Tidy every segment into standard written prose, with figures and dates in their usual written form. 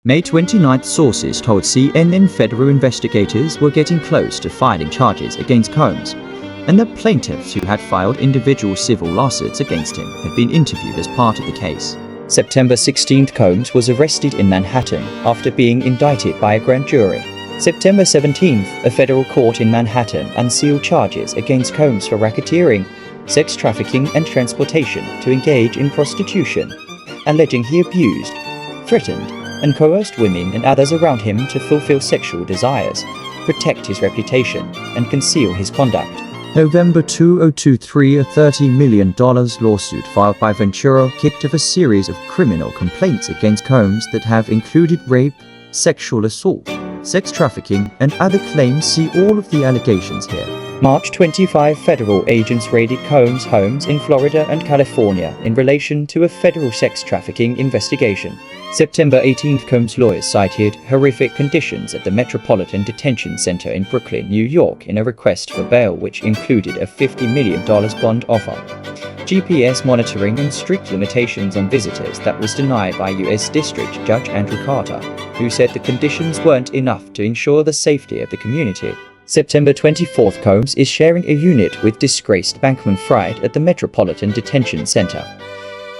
May 29th, sources told CNN federal investigators were getting close to filing charges against Combs, and that plaintiffs who had filed individual civil lawsuits against him had been interviewed as part of the case. September 16th, Combs was arrested in Manhattan after being indicted by a grand jury. September 17th, a federal court in Manhattan unsealed charges against Combs for racketeering, sex trafficking and transportation to engage in prostitution, alleging he abused, threatened, and coerced women and others around him to fulfill sexual desires, protect his reputation, and conceal his conduct. November 2023, a $30 million lawsuit filed by Ventura kicked off a series of criminal complaints against Combs that have included rape, sexual assault, sex trafficking, and other claims. See all of the allegations here. March 25, federal agents raided Combs' homes in Florida and California in relation to a federal sex trafficking investigation. September 18th, Combs' lawyers cited horrific conditions at the Metropolitan Detention Center in Brooklyn, New York in a request for bail which included a $50 million bond offer, GPS monitoring and strict limitations on visitors that was denied by U.S. District Judge Andrew Carter, who said the conditions weren't enough to ensure the safety of the community. September 24th, Combs is sharing a unit with disgraced Bankman-Fried at the Metropolitan Detention Center,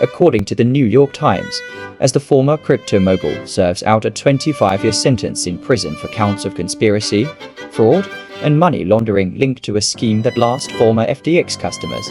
according to the New York Times, as the former crypto mogul serves out a 25-year sentence in prison for counts of conspiracy, fraud, and money laundering linked to a scheme that lost former FTX customers,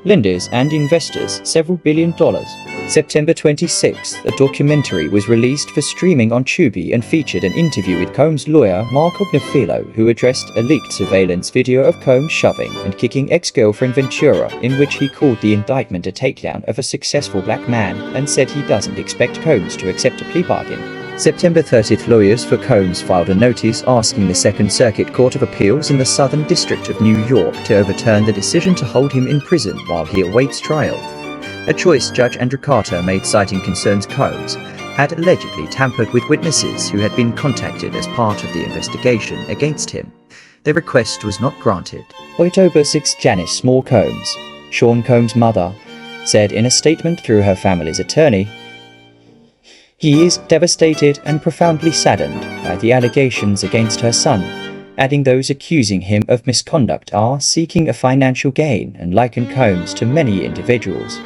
lenders, and investors several billion dollars. September 26th, a documentary was released for streaming on Tubi and featured an interview with Combs' lawyer Marco Gnafilo, who addressed a leaked surveillance video of Combs shoving and kicking ex-girlfriend Ventura, in which he called the indictment a takedown of a successful black man and said he doesn't expect Combs to accept a plea bargain. September 30th, lawyers for Combs filed a notice asking the Second Circuit Court of Appeals in the Southern District of New York to overturn the decision to hold him in prison while he awaits trial, a choice Judge Andrew Carter made citing concerns Combs had allegedly tampered with witnesses who had been contacted as part of the investigation against him. Their request was not granted. October 6, Janice Small Combs, Sean Combs' mother, said in a statement through her family's attorney, "He is devastated and profoundly saddened by the allegations against her son, adding those accusing him of misconduct are seeking a financial gain, and likened Combs to many individuals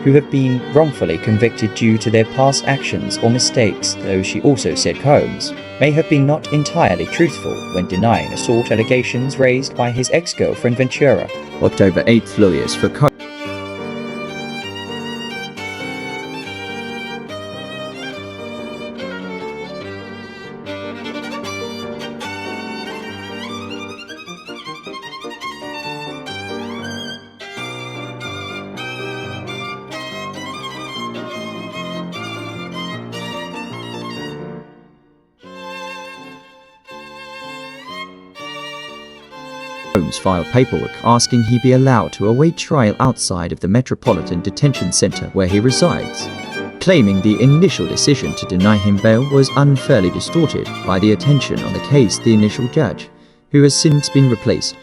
who have been wrongfully convicted due to their past actions or mistakes," though she also said Combs may have been not entirely truthful when denying assault allegations raised by his ex-girlfriend Ventura. October 8th, lawyers for Combs filed paperwork asking he be allowed to await trial outside of the Metropolitan Detention Center where he resides, claiming the initial decision to deny him bail was unfairly distorted by the attention on the case. The initial judge, who has since been replaced,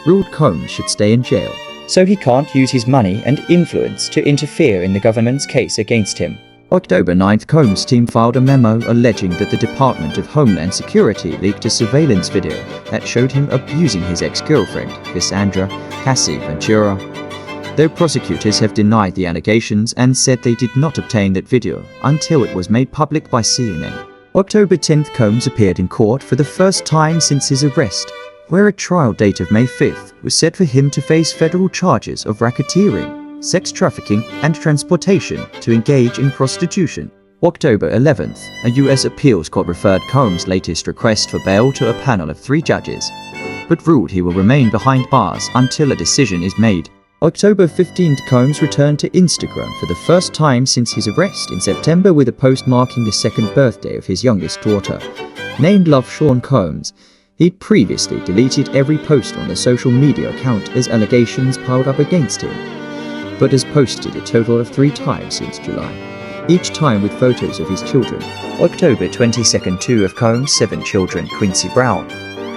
ruled Combs should stay in jail, so he can't use his money and influence to interfere in the government's case against him. October 9th, Combs' team filed a memo alleging that the Department of Homeland Security leaked a surveillance video that showed him abusing his ex-girlfriend, Cassandra Cassie Ventura. Though prosecutors have denied the allegations and said they did not obtain that video until it was made public by CNN. October 10th, Combs appeared in court for the first time since his arrest, where a trial date of May 5th was set for him to face federal charges of racketeering, sex trafficking, and transportation to engage in prostitution. October 11th, a U.S. appeals court referred Combs' latest request for bail to a panel of 3 judges, but ruled he will remain behind bars until a decision is made. October 15th, Combs returned to Instagram for the first time since his arrest in September with a post marking the 2nd birthday of his youngest daughter, named Love Sean Combs. He'd previously deleted every post on the social media account as allegations piled up against him, but has posted a total of 3 times since July, each time with photos of his children. October 22nd, 2 of Combs' 7 children, Quincy Brown,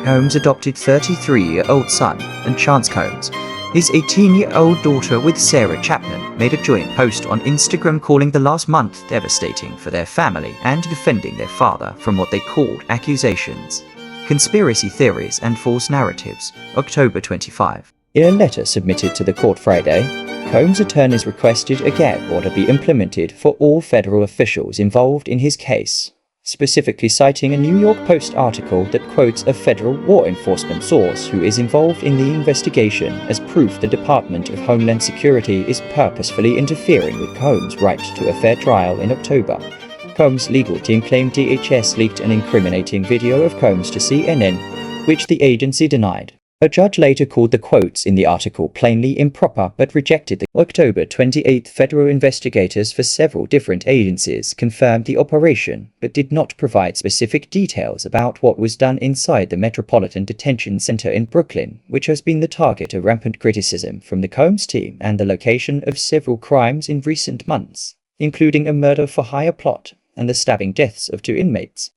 Combs' adopted 33-year-old son, and Chance Combs, His 18-year-old daughter with Sarah Chapman made a joint post on Instagram calling the last month devastating for their family and defending their father from what they called accusations, conspiracy theories and false narratives. October 25. In a letter submitted to the court Friday, Combs' attorneys requested a gag order be implemented for all federal officials involved in his case, specifically citing a New York Post article that quotes a federal law enforcement source who is involved in the investigation as proof the Department of Homeland Security is purposefully interfering with Combs' right to a fair trial in October. Combs' legal team claimed DHS leaked an incriminating video of Combs to CNN, which the agency denied. A judge later called the quotes in the article plainly improper but rejected the October 28. Federal investigators for several different agencies confirmed the operation but did not provide specific details about what was done inside the Metropolitan Detention Center in Brooklyn, which has been the target of rampant criticism from the Combs team and the location of several crimes in recent months, including a murder-for-hire plot and the stabbing deaths of 2 inmates.